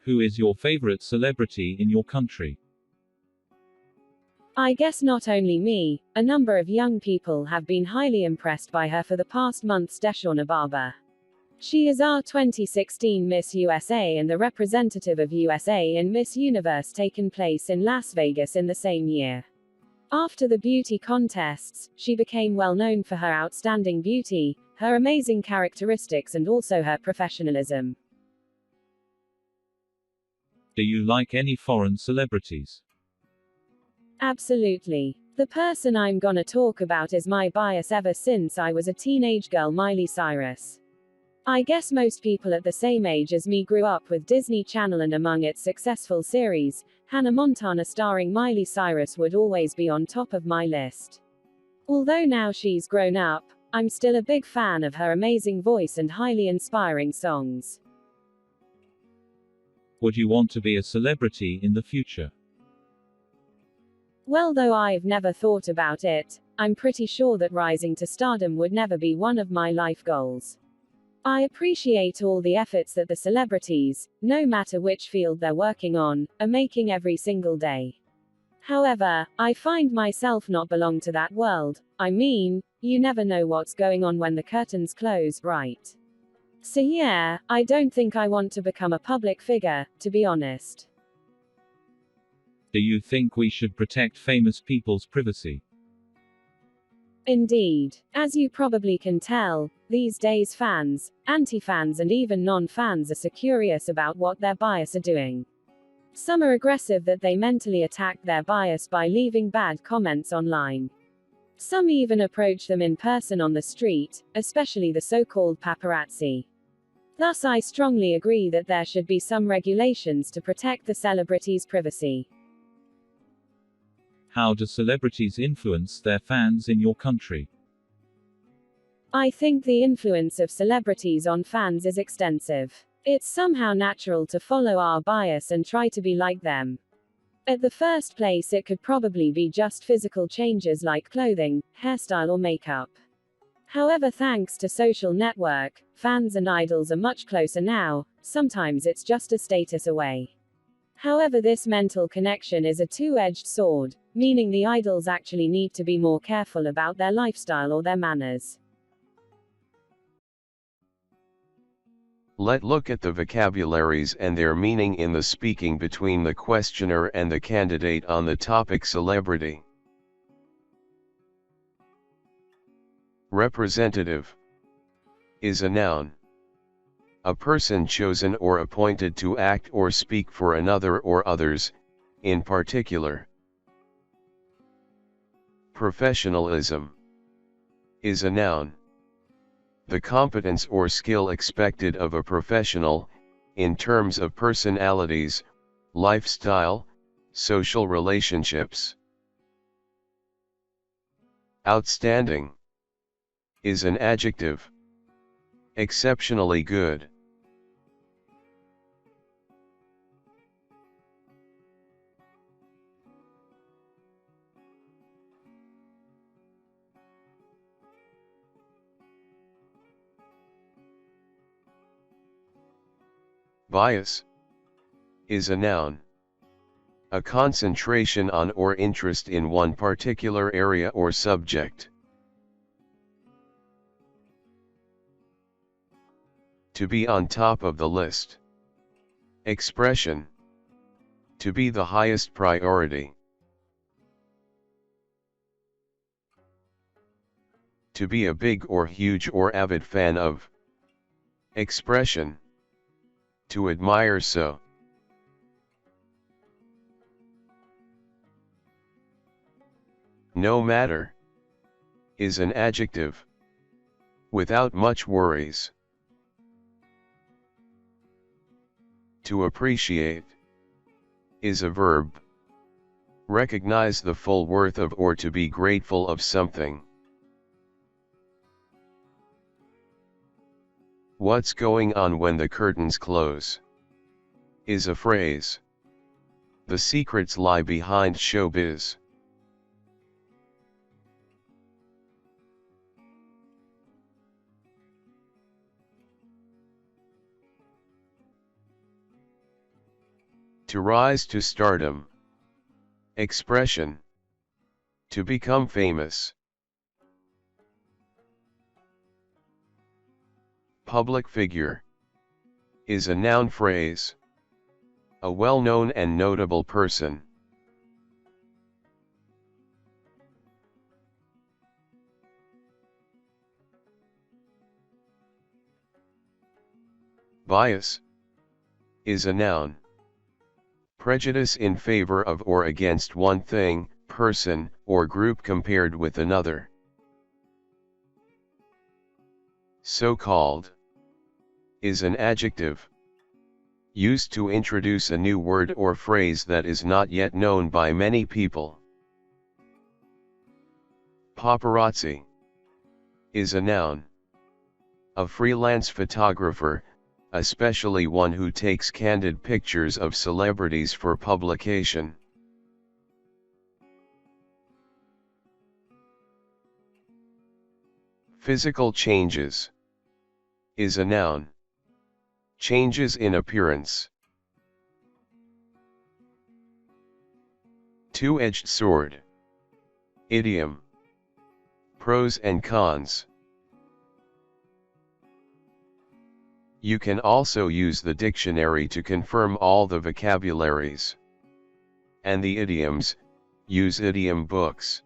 Who is your favorite celebrity in your country? I guess not only me, a number of young people have been highly impressed by her for the past months. Deshauna Barber. She is our 2016 Miss USA and the representative of USA in Miss Universe taken place in Las Vegas in the same year. After the beauty contests, she became well known for her outstanding beauty, her amazing characteristics and also her professionalism. Do you like any foreign celebrities? Absolutely. The person I'm gonna talk about is my bias ever since I was a teenage girl, Miley Cyrus. I guess most people at the same age as me grew up with Disney Channel, and among its successful series, Hannah Montana starring Miley Cyrus would always be on top of my list. Although now she's grown up, I'm still a big fan of her amazing voice and highly inspiring songs. Would you want to be a celebrity in the future? Well, though I've never thought about it, I'm pretty sure that rising to stardom would never be one of my life goals. I appreciate all the efforts that the celebrities, no matter which field they're working on, are making every single day. However, I find myself not belong to that world. I mean, you never know what's going on when the curtains close, right? So yeah, I don't think I want to become a public figure, to be honest. Do you think we should protect famous people's privacy? Indeed. As you probably can tell, these days fans, anti-fans and even non-fans are so curious about what their bias are doing. Some are aggressive that they mentally attack their bias by leaving bad comments online. Some even approach them in person on the street, especially the so-called paparazzi. Thus I strongly agree that there should be some regulations to protect the celebrities' privacy. How do celebrities influence their fans in your country? I think the influence of celebrities on fans is extensive. It's somehow natural to follow our bias and try to be like them. At the first place, it could probably be just physical changes like clothing, hairstyle or makeup. However, thanks to social network, fans and idols are much closer now. Sometimes it's just a status away. However, this mental connection is a two-edged sword, meaning the idols actually need to be more careful about their lifestyle or their manners. Let's look at the vocabularies and their meaning in the speaking between the questioner and the candidate on the topic celebrity. Representative is a noun. A person chosen or appointed to act or speak for another or others, in particular. Professionalism is a noun. The competence or skill expected of a professional, in terms of personalities, lifestyle, social relationships. Outstanding is an adjective. Exceptionally good. Bias is a noun. A concentration on or interest in one particular area or subject. To be on top of the list. Expression. To be the highest priority. To be a big or huge or avid fan of. Expression. To admire so. No matter is an adjective. Without much worries. To appreciate is a verb. Recognize the full worth of or to be grateful of something. What's going on when the curtains close is a phrase. The secrets lie behind showbiz. To rise to stardom. Expression. To become famous. Public figure. Is a noun phrase. A well-known and notable person. Bias. Is a noun. Prejudice in favor of or against one thing, person, or group compared with another. So-called. Is an adjective. Used to introduce a new word or phrase that is not yet known by many people. Paparazzi. Is a noun. A freelance photographer, especially one who takes candid pictures of celebrities for publication. Physical changes. Is a noun. Changes in appearance. Two-edged sword. Idiom. Pros and cons. You can also use the dictionary to confirm all the vocabularies. And the idioms, use idiom books.